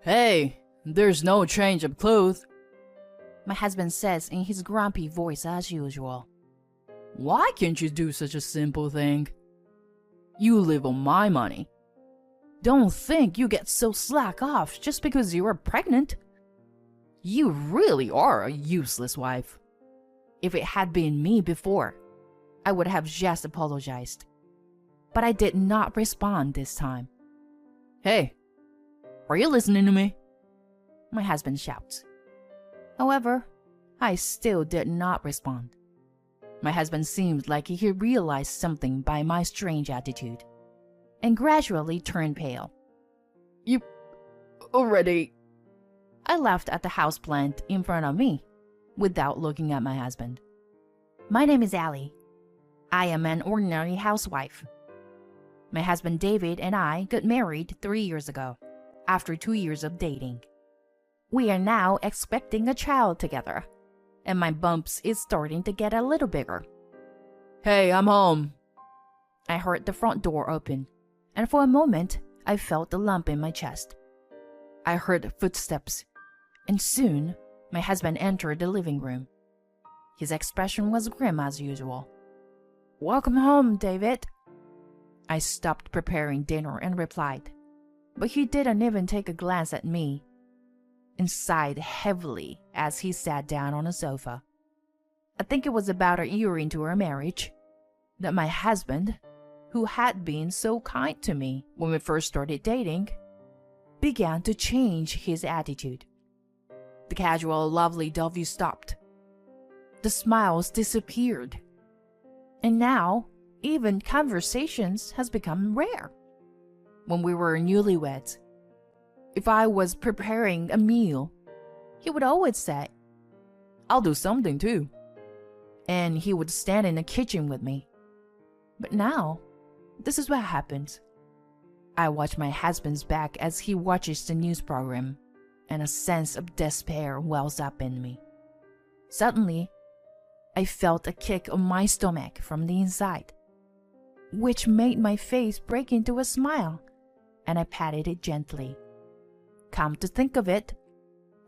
Hey, there's no change of clothes. My husband says in his grumpy voice as usual. Why can't you do such a simple thing? You live on my money. Don't think you get so slack off just because you are pregnant. You really are a useless wife. If it had been me before, I would have just apologized. But I did not respond this time. Hey, are you listening to me? My husband shouts. However, I still did not respond. My husband seemed like he realized something by my strange attitude, and gradually turned pale. You already... I laughed at the houseplant in front of me, without looking at my husband. My name is Allie. I am an ordinary housewife. My husband David and I got married 3 years ago, after 2 years of dating. We are now expecting a child together, and my bumps is starting to get a little bigger. Hey, I'm home. I heard the front door open, and for a moment I felt a lump in my chest. I heard footsteps, and soon my husband entered the living room. His expression was grim as usual. "Welcome home, David." I stopped preparing dinner and replied, but he didn't even take a glance at me, and sighed heavily as he sat down on a sofa. I think it was about a year into our marriage that my husband, who had been so kind to me when we first started dating, began to change his attitude. The casual lovey-dovey stopped. The smiles disappeared. And now, even conversations has become rare. When we were newlyweds, if I was preparing a meal, he would always say, "I'll do something too." And he would stand in the kitchen with me. But now, this is what happens. I watch my husband's back as he watches the news program, and a sense of despair wells up in me. Suddenly, I felt a kick on my stomach from the inside, which made my face break into a smile, and I patted it gently. Come to think of it,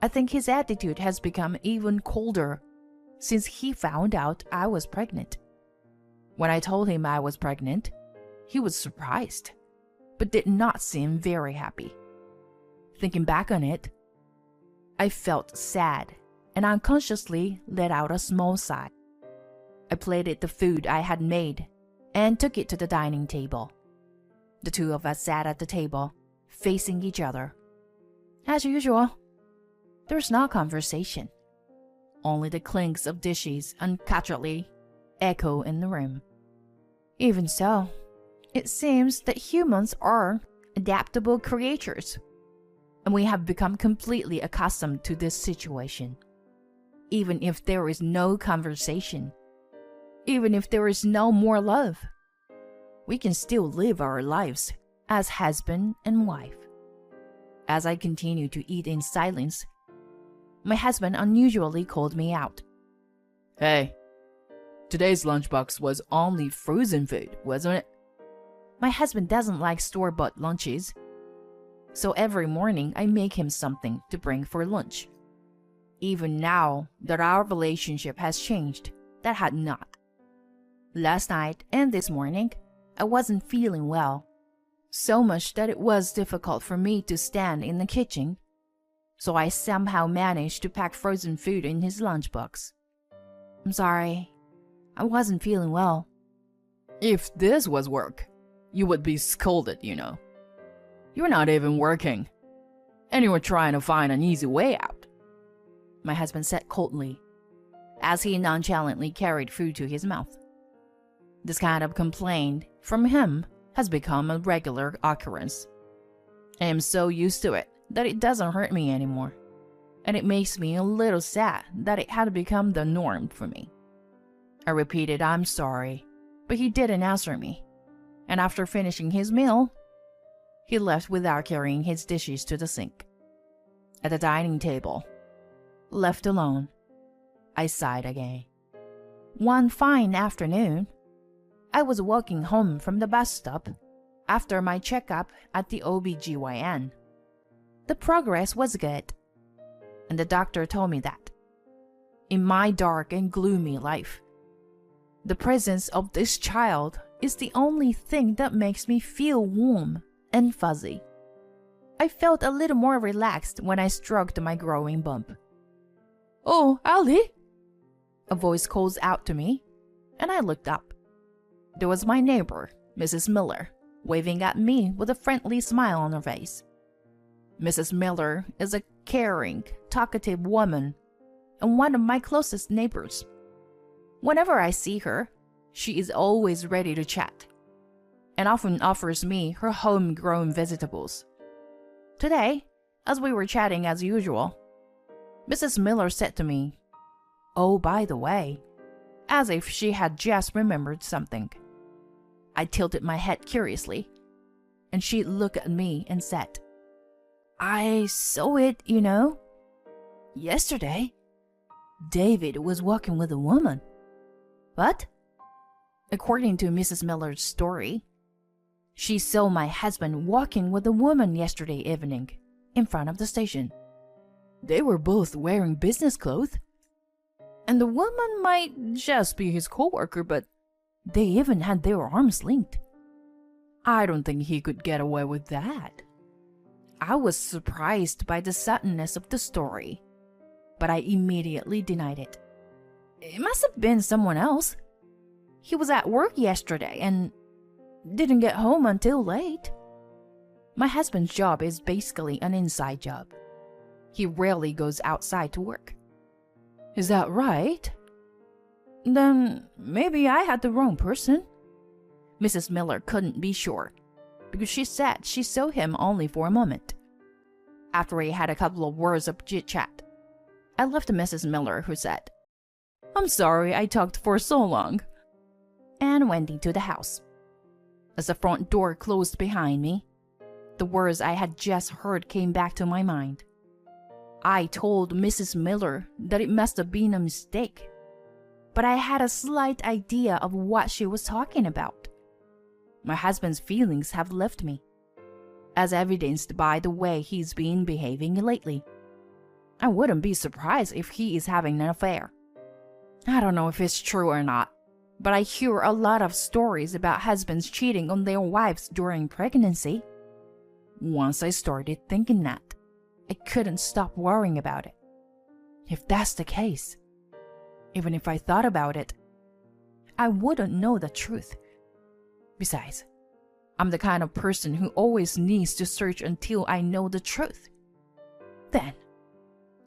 I think his attitude has become even colder since he found out I was pregnant. When I told him I was pregnant, he was surprised, but did not seem very happy. Thinking back on it, I felt sad and unconsciously let out a small sigh. I plated the food I had made and took it to the dining table. The two of us sat at the table, facing each other. As usual, there's no conversation. Only the clinks of dishes uncutterly echo in the room. Even so, it seems that humans are adaptable creatures, and we have become completely accustomed to this situation. Even if there is no conversation, even if there is no more love, we can still live our lives as husband and wife. As I continued to eat in silence, my husband unusually called me out. Hey, today's lunchbox was only frozen food, wasn't it? My husband doesn't like store-bought lunches, so every morning I make him something to bring for lunch. Even now that our relationship has changed, that had not. Last night and this morning, I wasn't feeling well, so much that it was difficult for me to stand in the kitchen, so I somehow managed to pack frozen food in his lunchbox. I'm sorry, I wasn't feeling well. If this was work, you would be scolded, you know. You're not even working, and you were trying to find an easy way out, my husband said coldly, as he nonchalantly carried food to his mouth. This kind of complaint from him has become a regular occurrence. I am so used to it that it doesn't hurt me anymore, and it makes me a little sad that it had become the norm for me. I repeated I'm sorry, but he didn't answer me, and after finishing his meal, he left without carrying his dishes to the sink. At the dining table, left alone, I sighed again. One fine afternoon, I was walking home from the bus stop after my checkup at the OBGYN. The progress was good, and the doctor told me that. In my dark and gloomy life, the presence of this child is the only thing that makes me feel warm and fuzzy. I felt a little more relaxed when I stroked my growing bump. "Oh, Allie!" A voice calls out to me, and I looked up. There was my neighbor, Mrs. Miller, waving at me with a friendly smile on her face. Mrs. Miller is a caring, talkative woman and one of my closest neighbors. Whenever I see her, she is always ready to chat and often offers me her homegrown vegetables. Today, as we were chatting as usual, Mrs. Miller said to me, "Oh, by the way," as if she had just remembered something. I tilted my head curiously, and she looked at me and said, "I saw it, you know. Yesterday, David was walking with a woman." "What?" According to Mrs. Miller's story, she saw my husband walking with a woman yesterday evening in front of the station. They were both wearing business clothes, and the woman might just be his coworker, but they even had their arms linked. I don't think he could get away with that. I was surprised by the suddenness of the story, but I immediately denied it. It must have been someone else. He was at work yesterday and didn't get home until late. My husband's job is basically an inside job. He rarely goes outside to work. Is that right? Then maybe I had the wrong person. Mrs. Miller couldn't be sure, because she said she saw him only for a moment. After we had a couple of words of chit-chat, I left Mrs. Miller, who said, "I'm sorry I talked for so long," and went into the house. As the front door closed behind me, the words I had just heard came back to my mind. I told Mrs. Miller that it must have been a mistake, but I had a slight idea of what she was talking about. My husband's feelings have left me, as evidenced by the way he's been behaving lately. I wouldn't be surprised if he is having an affair. I don't know if it's true or not, but I hear a lot of stories about husbands cheating on their wives during pregnancy. Once I started thinking that, I couldn't stop worrying about it. If that's the case, even if I thought about it, I wouldn't know the truth. Besides, I'm the kind of person who always needs to search until I know the truth. Then,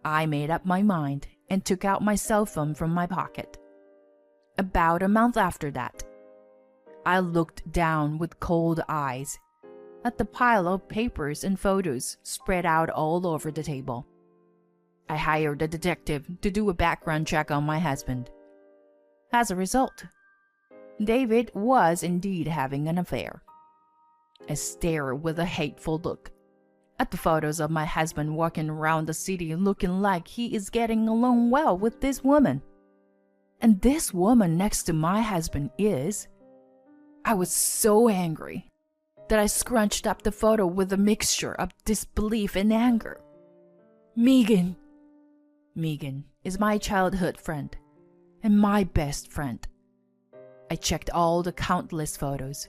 I made up my mind and took out my cell phone from my pocket. About a month after that, I looked down with cold eyes at the pile of papers and photos spread out all over the table. I hired a detective to do a background check on my husband. As a result, David was indeed having an affair. I stared with a hateful look at the photos of my husband walking around the city looking like he is getting along well with this woman. And this woman next to my husband is... I was so angry that I scrunched up the photo with a mixture of disbelief and anger. Megan is my childhood friend and my best friend. I checked all the countless photos,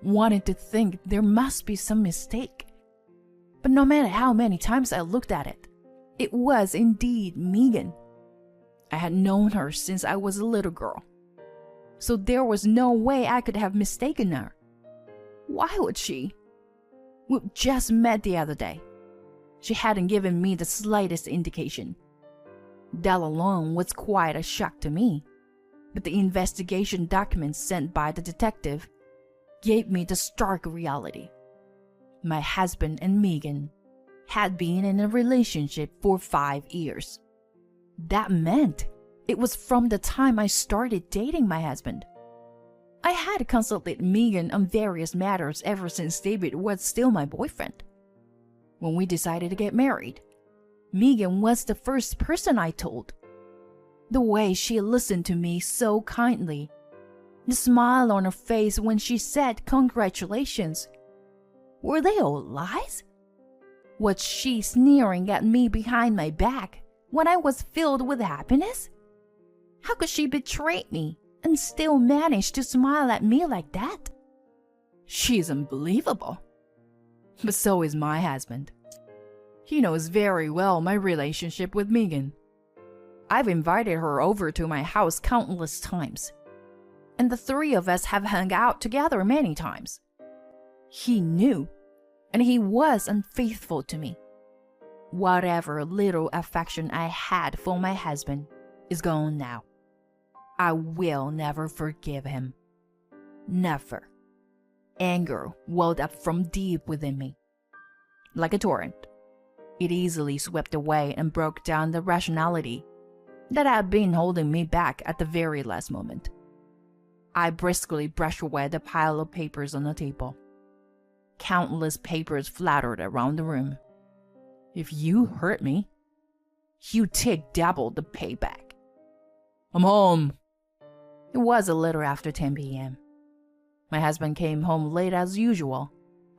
wanted to think there must be some mistake. But no matter how many times I looked at it, it was indeed Megan. I had known her since I was a little girl, so there was no way I could have mistaken her. Why would she? We just met the other day. She hadn't given me the slightest indication. That alone was quite a shock to me, but the investigation documents sent by the detective gave me the stark reality. My husband and Megan had been in a relationship for 5 years. That meant it was from the time I started dating my husband. I had consulted Megan on various matters ever since David was still my boyfriend. When we decided to get married, Megan was the first person I told. The way she listened to me so kindly, the smile on her face when she said congratulations. Were they all lies? Was she sneering at me behind my back when I was filled with happiness? How could she betray me and still manage to smile at me like that? She's unbelievable. But so is my husband. He knows very well my relationship with Megan. I've invited her over to my house countless times, and the three of us have hung out together many times. He knew, and he was unfaithful to me. Whatever little affection I had for my husband is gone now. I will never forgive him. Never. Anger welled up from deep within me. Like a torrent, it easily swept away and broke down the rationality that had been holding me back at the very last moment. I briskly brushed away the pile of papers on the table. Countless papers fluttered around the room. If you hurt me, you take double the payback. I'm home. It was a little after 10 p.m. My husband came home late as usual,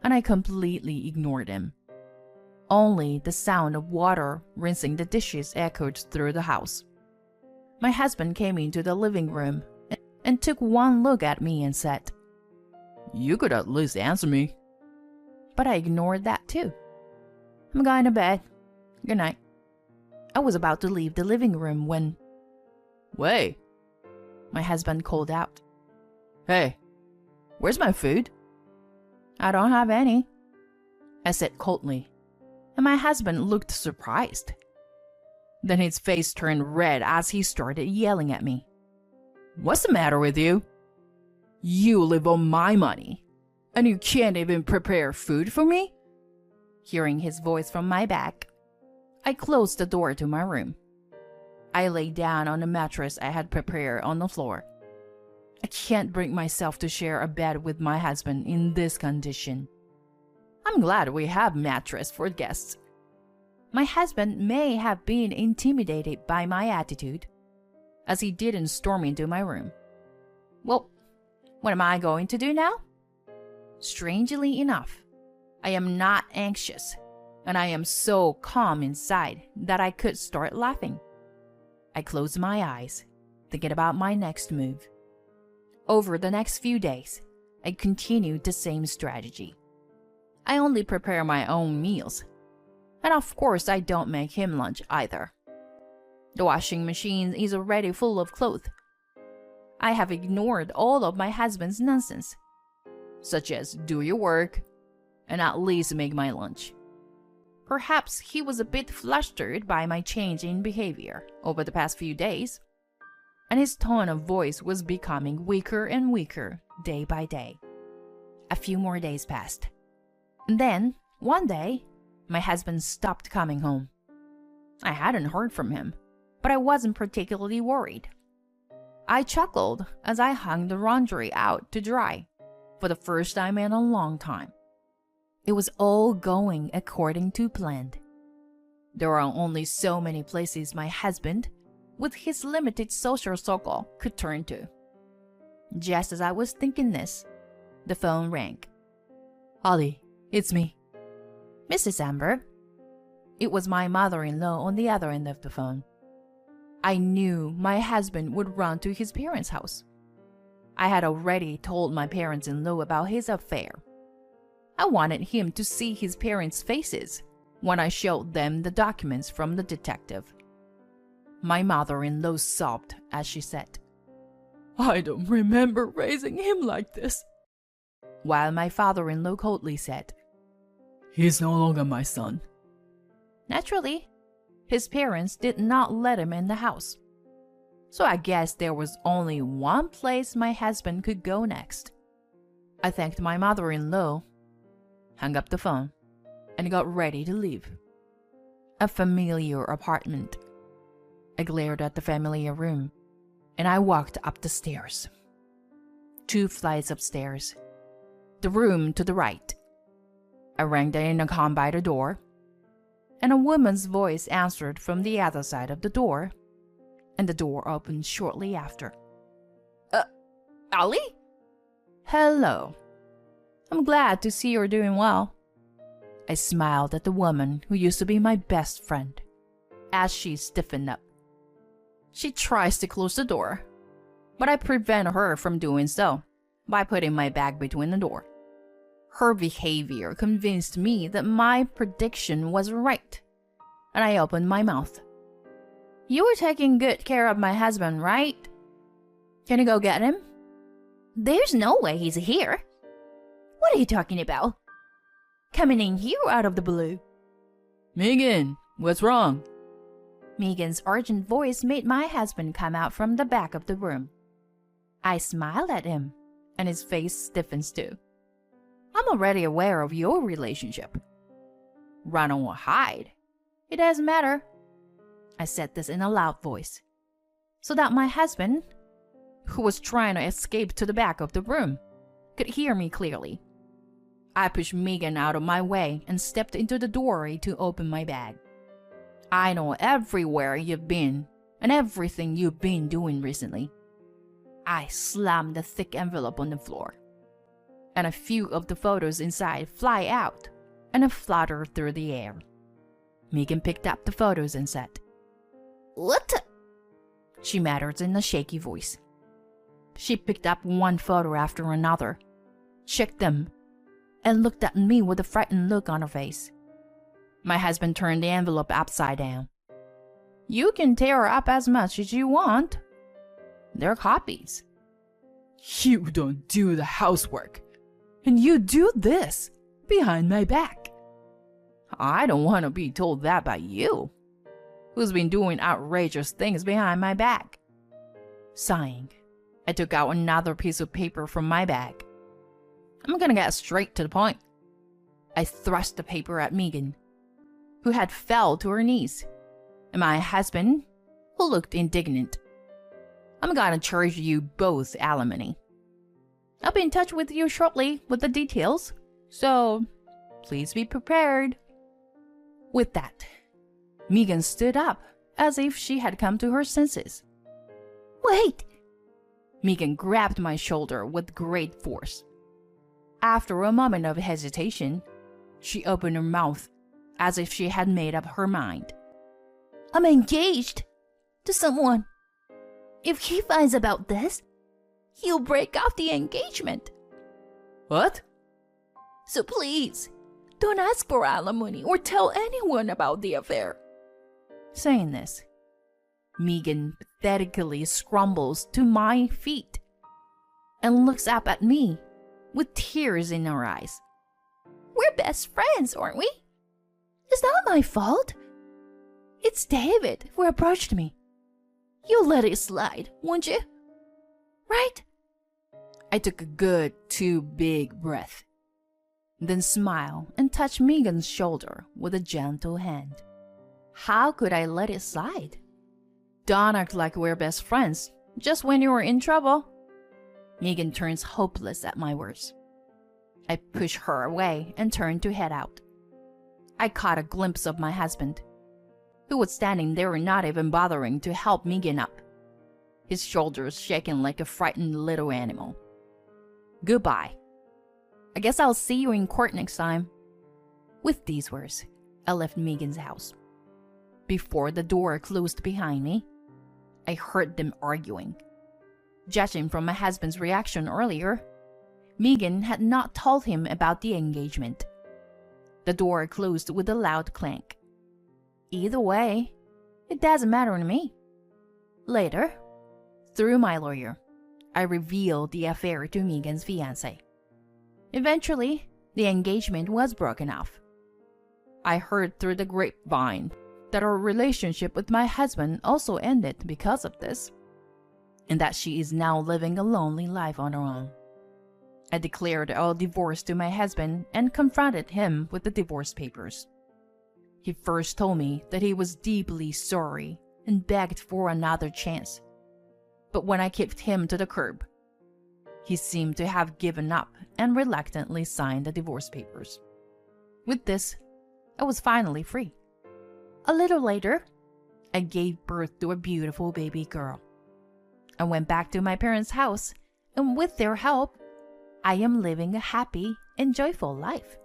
and I completely ignored him. Only the sound of water rinsing the dishes echoed through the house. My husband came into the living room and took one look at me and said, "You could at least answer me." But I ignored that too. "I'm going to bed. Good night." I was about to leave the living room when... "Wait," my husband called out. "Hey, where's my food?" "I don't have any," I said coldly, and my husband looked surprised. Then his face turned red as he started yelling at me. "What's the matter with you? You live on my money, and you can't even prepare food for me?" Hearing his voice from my back, I closed the door to my room. I lay down on the mattress I had prepared on the floor. I can't bring myself to share a bed with my husband in this condition. I'm glad we have mattress for guests. My husband may have been intimidated by my attitude, as he didn't storm into my room. Well, what am I going to do now? Strangely enough, I am not anxious, and I am so calm inside that I could start laughing. I closed my eyes, thinking about my next move. Over the next few days, I continued the same strategy. I only prepare my own meals, and of course I don't make him lunch either. The washing machine is already full of clothes. I have ignored all of my husband's nonsense, such as do your work and at least make my lunch. Perhaps he was a bit flustered by my change in behavior over the past few days, and his tone of voice was becoming weaker and weaker day by day. A few more days passed, and then, one day, my husband stopped coming home. I hadn't heard from him, but I wasn't particularly worried. I chuckled as I hung the laundry out to dry for the first time in a long time. It was all going according to plan. There are only so many places my husband, with his limited social circle, could turn to. Just as I was thinking this, the phone rang. "Holly, it's me." "Mrs. Amber?" It was my mother-in-law on the other end of the phone. I knew my husband would run to his parents' house. I had already told my parents-in-law about his affair. I wanted him to see his parents' faces when I showed them the documents from the detective. My mother-in-law sobbed as she said, "I don't remember raising him like this," while my father-in-law coldly said, "He's no longer my son." Naturally, his parents did not let him in the house. So I guess there was only one place my husband could go next. I thanked my mother-in-law, hung up the phone, and got ready to leave. A familiar apartment. I glared at the familiar room, and I walked up the stairs. 2 flights of stairs. The room to the right. I rang the intercom by the door, and a woman's voice answered from the other side of the door, and the door opened shortly after. Ollie? Hello. I'm glad to see you're doing well." I smiled at the woman who used to be my best friend as she stiffened up. She tries to close the door, but I prevent her from doing so by putting my bag between the door. Her behavior convinced me that my prediction was right, and I opened my mouth. "You were taking good care of my husband, right? Can you go get him?" "There's no way he's here." "What are you talking about? Coming in here out of the blue?" Megan, what's wrong? Megan's urgent voice made my husband come out from the back of the room. I smiled at him, and his face stiffens too. "I'm already aware of your relationship." "Run or hide, it doesn't matter." I said this in a loud voice, so that my husband, who was trying to escape to the back of the room, could hear me clearly. I pushed Megan out of my way and stepped into the doorway to open my bag. "I know everywhere you've been and everything you've been doing recently." I slammed the thick envelope on the floor, and a few of the photos inside fly out and flutter through the air. Megan picked up the photos and said, "What the?" she muttered in a shaky voice. She picked up one photo after another, checked them, and looked at me with a frightened look on her face. My husband turned the envelope upside down. "You can tear up as much as you want. They're copies." You don't do the housework, and you do this behind my back. "I don't want to be told that by you, who's been doing outrageous things behind my back." Sighing, I took out another piece of paper from my bag. "I'm gonna get straight to the point." I thrust the paper at Megan, who had fell to her knees, and my husband, who looked indignant. "I'm gonna charge you both alimony. I'll be in touch with you shortly with the details, so please be prepared." With that, Megan stood up as if she had come to her senses. "Wait!" Megan grabbed my shoulder with great force. After a moment of hesitation, she opened her mouth as if she had made up her mind. "I'm engaged to someone. If he finds about this, he'll break off the engagement." What? "So please, don't ask for alimony or tell anyone about the affair." Saying this, Megan pathetically scrambles to my feet and looks up at me with tears in her eyes. "We're best friends, aren't we? It's not my fault. It's David who approached me. You'll let it slide, won't you? Right?" I took a good 2 big breaths, then smiled and touched Megan's shoulder with a gentle hand. How could I let it slide? "Don't act like we're best friends just when you're in trouble." Megan turns hopeless at my words. I push her away and turn to head out. I caught a glimpse of my husband, who was standing there not even bothering to help Megan up, his shoulders shaking like a frightened little animal. "Goodbye. I guess I'll see you in court next time." With these words, I left Megan's house. Before the door closed behind me, I heard them arguing. Judging from my husband's reaction earlier, Megan had not told him about the engagement. The door closed with a loud clank. Either way, it doesn't matter to me. Later, through my lawyer, I revealed the affair to Megan's fiancé. Eventually, the engagement was broken off. I heard through the grapevine that our relationship with my husband also ended because of this, and that she is now living a lonely life on her own. I declared our divorce to my husband and confronted him with the divorce papers. He first told me that he was deeply sorry and begged for another chance. But when I kicked him to the curb, he seemed to have given up and reluctantly signed the divorce papers. With this, I was finally free. A little later, I gave birth to a beautiful baby girl. I went back to my parents' house, and with their help, I am living a happy and joyful life.